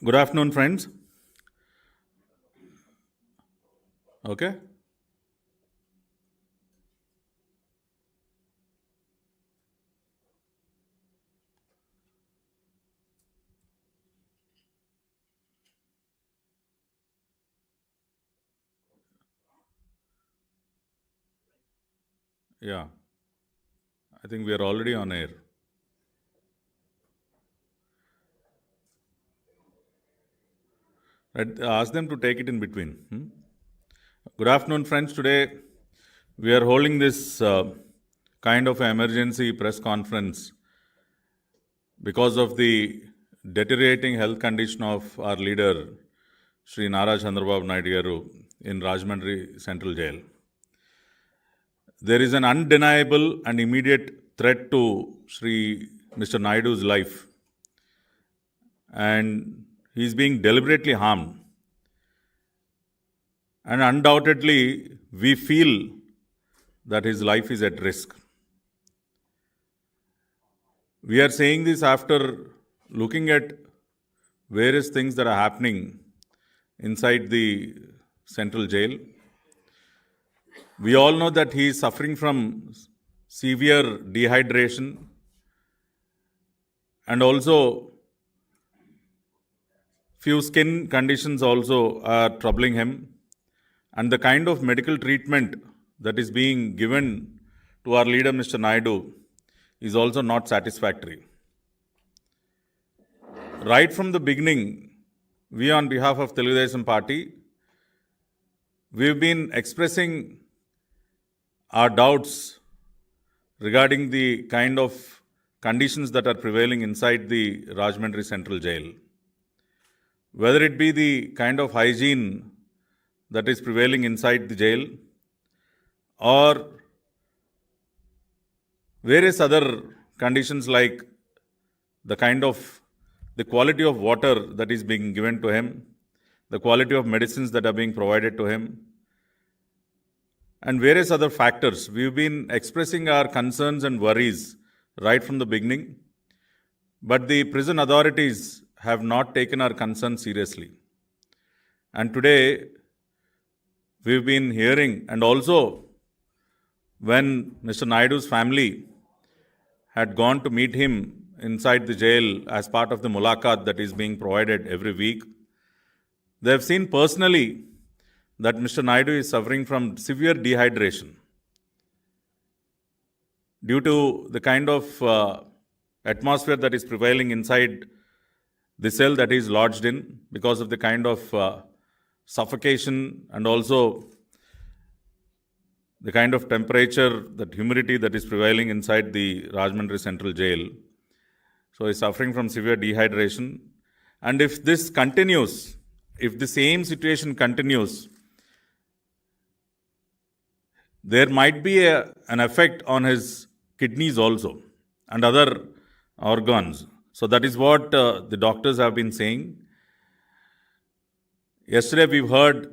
Good afternoon, friends. Okay. Yeah. I think we are already on air. Ask them to take it in between. Good afternoon, friends. Today we are holding this kind of emergency press conference because of the deteriorating health condition of our leader, Sri Nara Chandrababu Naidu Garu, in Rajadhani Central Jail. There is an undeniable and immediate threat to Mr. Naidu's life, and he is being deliberately harmed. And undoubtedly, we feel that his life is at risk. We are saying this after looking at various things that are happening inside the central jail. We all know that he is suffering from severe dehydration, and also few skin conditions also are troubling him, and the kind of medical treatment that is being given to our leader Mr. Naidu is also not satisfactory. Right from the beginning, we on behalf of Telugu Desam Party, we've been expressing our doubts regarding the kind of conditions that are prevailing inside the Rajahmundry Central Jail. Whether it be the kind of hygiene that is prevailing inside the jail, or various other conditions like the quality of water that is being given to him, the quality of medicines that are being provided to him, and various other factors. We've been expressing our concerns and worries right from the beginning, but the prison authorities have not taken our concerns seriously. And today, we've been hearing, and also when Mr. Naidu's family had gone to meet him inside the jail as part of the mulaqat that is being provided every week, they have seen personally that Mr. Naidu is suffering from severe dehydration due to the kind of atmosphere that is prevailing inside the cell that he is lodged in, because of the kind of suffocation and also the kind of temperature, that humidity that is prevailing inside the Rajahmundry Central Jail. So he's suffering from severe dehydration. And if this continues, if the same situation continues, there might be an effect on his kidneys also and other organs. So that is what the doctors have been saying. Yesterday we've heard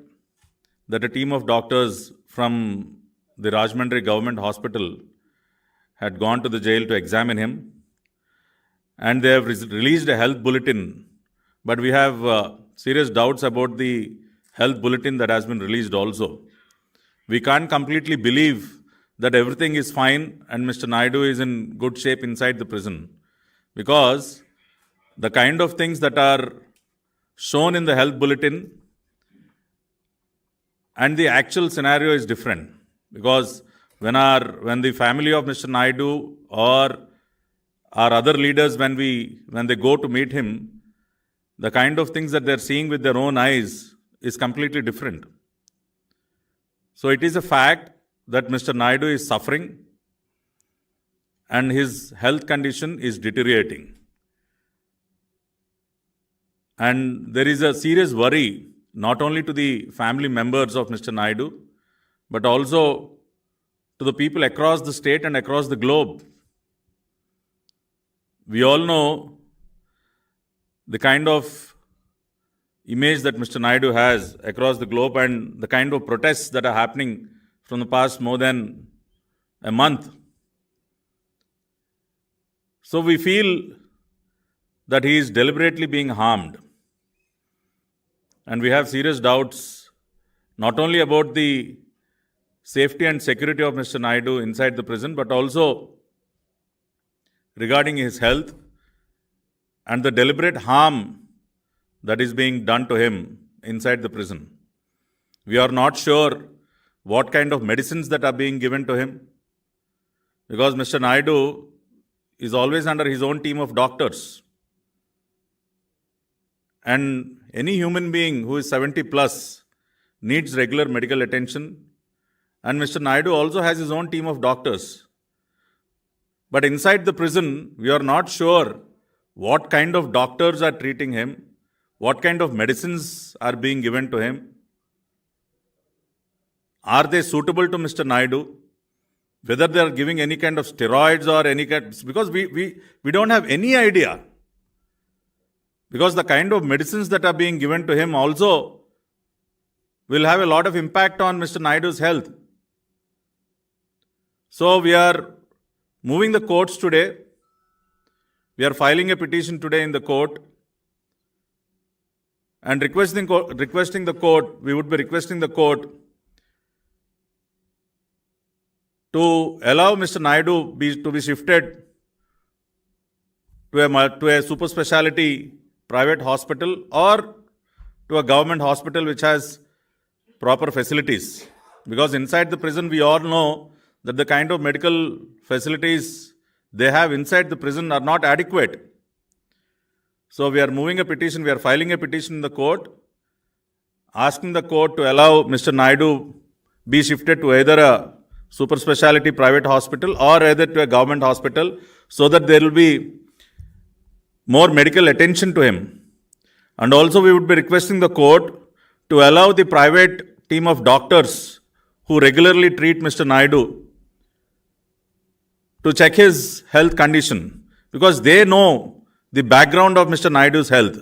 that a team of doctors from the Rajahmundry Government Hospital had gone to the jail to examine him, and they have released a health bulletin. But we have serious doubts about the health bulletin that has been released also. We can't completely believe that everything is fine and Mr. Naidu is in good shape inside the prison, because the kind of things that are shown in the health bulletin and the actual scenario is different. Because when the family of Mr. Naidu or our other leaders, when they go to meet him, the kind of things that they're seeing with their own eyes is completely different. So it is a fact that Mr. Naidu is suffering and his health condition is deteriorating. And there is a serious worry, not only to the family members of Mr. Naidu, but also to the people across the state and across the globe. We all know the kind of image that Mr. Naidu has across the globe and the kind of protests that are happening from the past more than a month. So we feel that he is deliberately being harmed. And we have serious doubts not only about the safety and security of Mr. Naidu inside the prison, but also regarding his health and the deliberate harm that is being done to him inside the prison. We are not sure what kind of medicines that are being given to him, because Mr. Naidu is always under his own team of doctors. And any human being who is 70 plus needs regular medical attention. And Mr. Naidu also has his own team of doctors. But inside the prison, we are not sure what kind of doctors are treating him, what kind of medicines are being given to him. Are they suitable to Mr. Naidu? Whether they are giving any kind of steroids or any kind, because we don't have any idea. Because the kind of medicines that are being given to him also will have a lot of impact on Mr. Naidu's health. So we are moving the courts today. We are filing a petition today in the court and requesting the court, we would be requesting the court to allow Mr. Naidu to be shifted to a super speciality private hospital or to a government hospital which has proper facilities. Because inside the prison, we all know that the kind of medical facilities they have inside the prison are not adequate. So we are moving a petition, we are filing a petition in the court, asking the court to allow Mr. Naidu be shifted to either a super speciality private hospital or either to a government hospital, so that there will be more medical attention to him. And also we would be requesting the court to allow the private team of doctors who regularly treat Mr. Naidu to check his health condition, because they know the background of Mr. Naidu's health.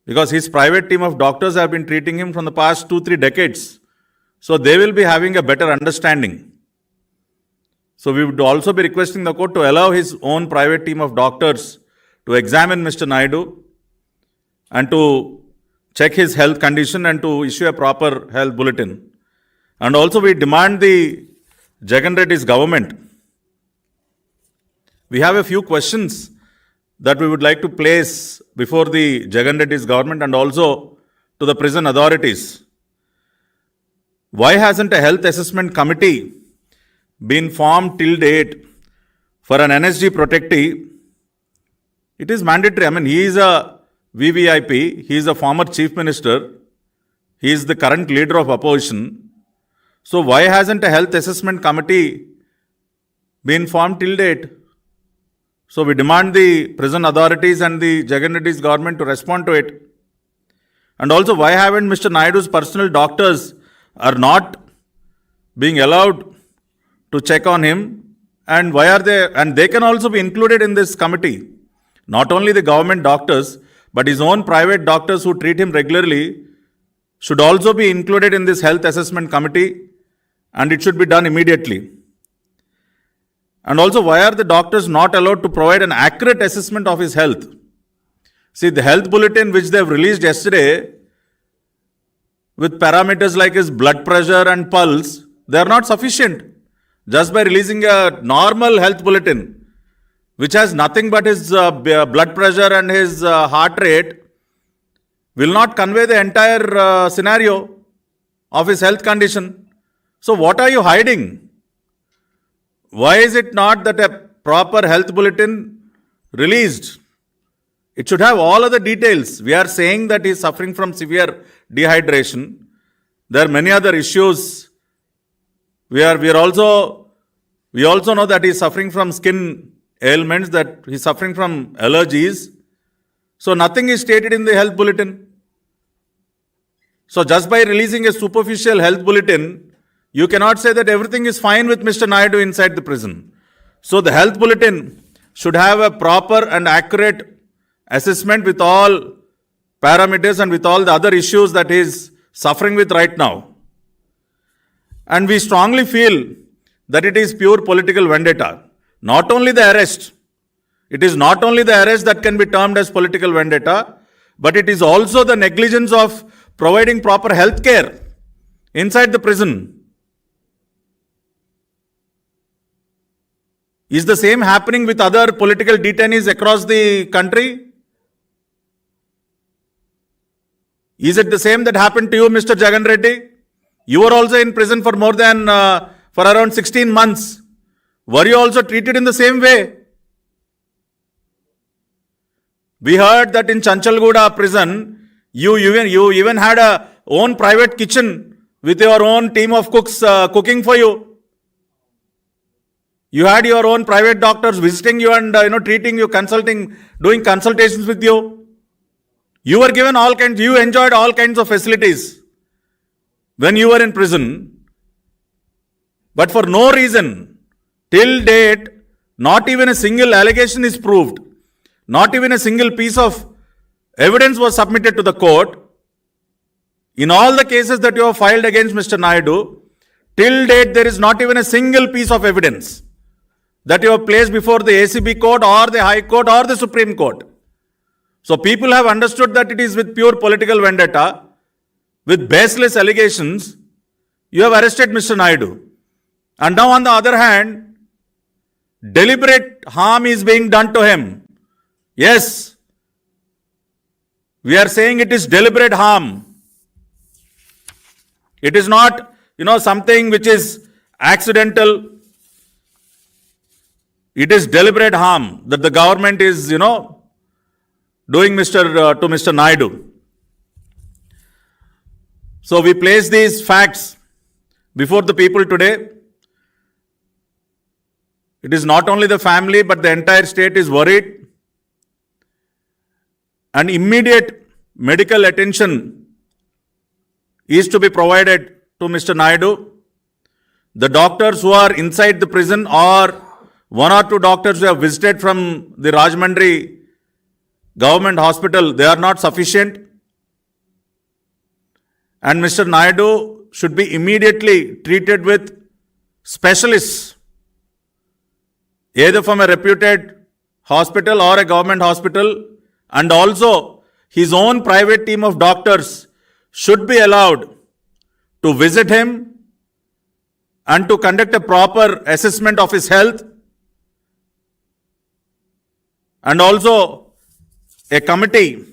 Because his private team of doctors have been treating him from the past 2-3 decades. So they will be having a better understanding. So we would also be requesting the court to allow his own private team of doctors to examine Mr. Naidu and to check his health condition and to issue a proper health bulletin. And also we demand the Jagan Reddy's government. We have a few questions that we would like to place before the Jagan Reddy's government and also to the prison authorities. Why hasn't a health assessment committee been formed till date for an NSG protectee? It is mandatory. I mean, he is a VVIP, he is a former chief minister, he is the current leader of opposition. So why hasn't a health assessment committee been formed till date? So we demand the prison authorities and the Jagan Reddy's government to respond to it. And also, why haven't Mr. Naidu's personal doctors are not being allowed to check on him, and why are they, and they can also be included in this committee. Not only the government doctors, but his own private doctors who treat him regularly should also be included in this health assessment committee, and it should be done immediately. And also, why are the doctors not allowed to provide an accurate assessment of his health? See, the health bulletin which they have released yesterday with parameters like his blood pressure and pulse, they are not sufficient. Just by releasing a normal health bulletin, which has nothing but his blood pressure and his heart rate, will not convey the entire scenario of his health condition. So what are you hiding? Why is it not that a proper health bulletin released? It should have all of the details. We are saying that he is suffering from severe dehydration. There are many other issues. We also know that he is suffering from skin ailments, that he is suffering from allergies. So nothing is stated in the health bulletin. So just by releasing a superficial health bulletin, you cannot say that everything is fine with Mr. Naidu inside the prison. So the health bulletin should have a proper and accurate assessment with all parameters and with all the other issues that he is suffering with right now. And we strongly feel that it is pure political vendetta. Not only the arrest. It is not only the arrest that can be termed as political vendetta, but it is also the negligence of providing proper health care inside the prison. Is the same happening with other political detainees across the country? Is it the same that happened to you, Mr. Jagan Reddy? You were also in prison for for around 16 months. Were you also treated in the same way? We heard that in Chanchalguda prison, you even had a own private kitchen with your own team of cooks cooking for you. You had your own private doctors visiting you and treating you, consulting, doing consultations with you. You were given all kinds. You enjoyed all kinds of facilities when you were in prison. But for no reason, till date, not even a single allegation is proved. Not even a single piece of evidence was submitted to the court. In all the cases that you have filed against Mr. Naidu, till date there is not even a single piece of evidence that you have placed before the ACB court or the High Court or the Supreme Court. So people have understood that it is with pure political vendetta, with baseless allegations, you have arrested Mr. Naidu. And now on the other hand, deliberate harm is being done to him. Yes, we are saying it is deliberate harm. It is not, something which is accidental. It is deliberate harm that the government is, doing to Mr. Naidu. So we place these facts before the people today. It is not only the family, but the entire state is worried. And immediate medical attention is to be provided to Mr. Naidu. The doctors who are inside the prison or one or two doctors who have visited from the Rajahmundry government hospital, they are not sufficient. And Mr. Naidu should be immediately treated with specialists, either from a reputed hospital or a government hospital, and also his own private team of doctors should be allowed to visit him and to conduct a proper assessment of his health. And also a committee,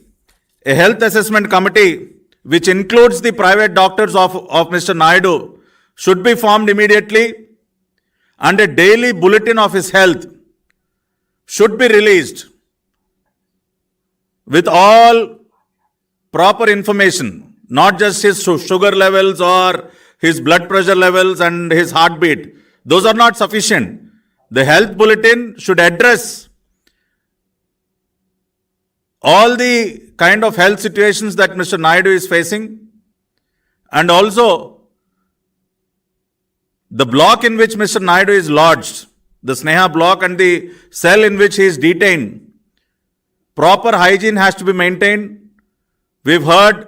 a health assessment committee, which includes the private doctors of Mr. Naidu, should be formed immediately, and a daily bulletin of his health should be released with all proper information, not just his sugar levels or his blood pressure levels and his heartbeat. Those are not sufficient. The health bulletin should address all the kind of health situations that Mr. Naidu is facing, and also the block in which Mr. Naidu is lodged, the Sneha block, and the cell in which he is detained. Proper hygiene has to be maintained. We've heard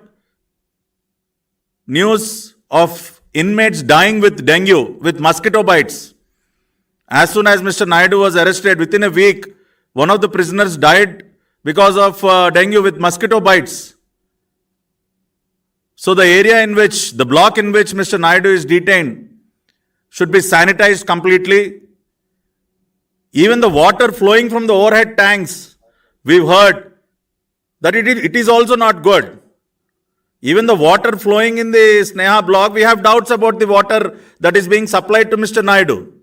news of inmates dying with dengue, with mosquito bites. As soon as Mr. Naidu was arrested, within a week, one of the prisoners died because of dengue with mosquito bites. So the area in which, the block in which Mr. Naidu is detained should be sanitized completely. Even the water flowing from the overhead tanks, we've heard that it is also not good. Even the water flowing in the Sneha block, we have doubts about the water that is being supplied to Mr. Naidu.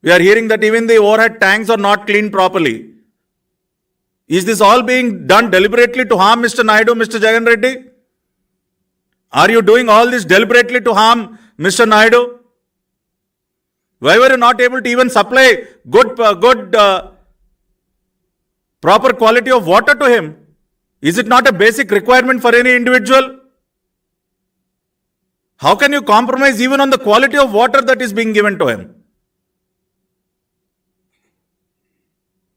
We are hearing that even the overhead tanks are not cleaned properly. Is this all being done deliberately to harm Mr. Naidu, Mr. Jagan Reddy? Are you doing all this deliberately to harm Mr. Naidu? Why were you not able to even supply good, proper quality of water to him? Is it not a basic requirement for any individual? How can you compromise even on the quality of water that is being given to him?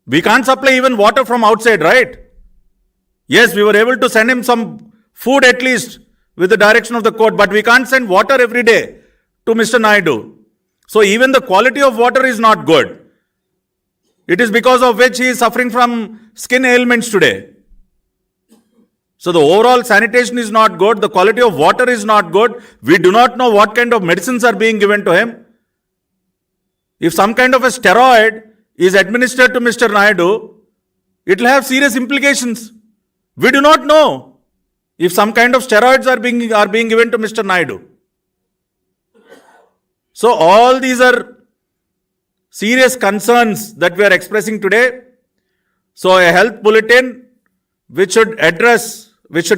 We can't supply even water from outside, right? Yes, we were able to send him some food at least with the direction of the court, but we can't send water every day to Mr. Naidu. So even the quality of water is not good. It is because of which he is suffering from skin ailments today. So the overall sanitation is not good. The quality of water is not good. We do not know what kind of medicines are being given to him. If some kind of a steroid is administered to Mr. Naidu, it will have serious implications. We do not know if some kind of steroids are being given to Mr. Naidu. So all these are serious concerns that we are expressing today. So a health bulletin which should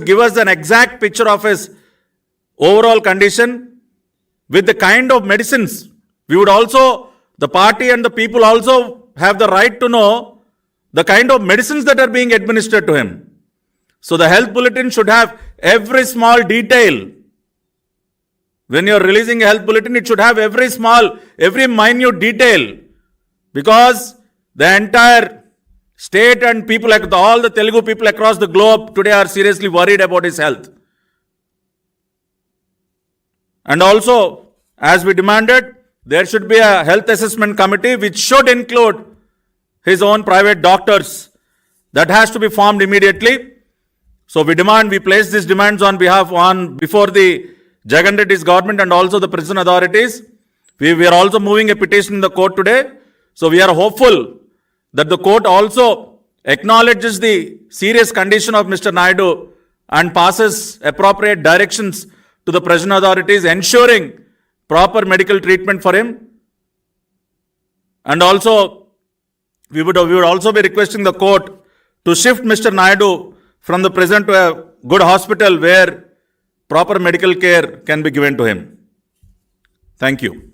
give us an exact picture of his overall condition with the kind of medicines. We would also, the party and the people also have the right to know the kind of medicines that are being administered to him. So the health bulletin should have every small detail. When you are releasing a health bulletin, it should have every minute detail. Because the entire state and people, all the Telugu people across the globe today are seriously worried about his health. And also, as we demanded, there should be a health assessment committee which should include his own private doctors. That has to be formed immediately. So we place these demands before the Jagan Reddy's government and also the prison authorities. We are also moving a petition in the court today. So we are hopeful that the court also acknowledges the serious condition of Mr. Naidu and passes appropriate directions to the prison authorities, ensuring proper medical treatment for him. And also, we would also be requesting the court to shift Mr. Naidu from the prison to a good hospital where proper medical care can be given to him. Thank you.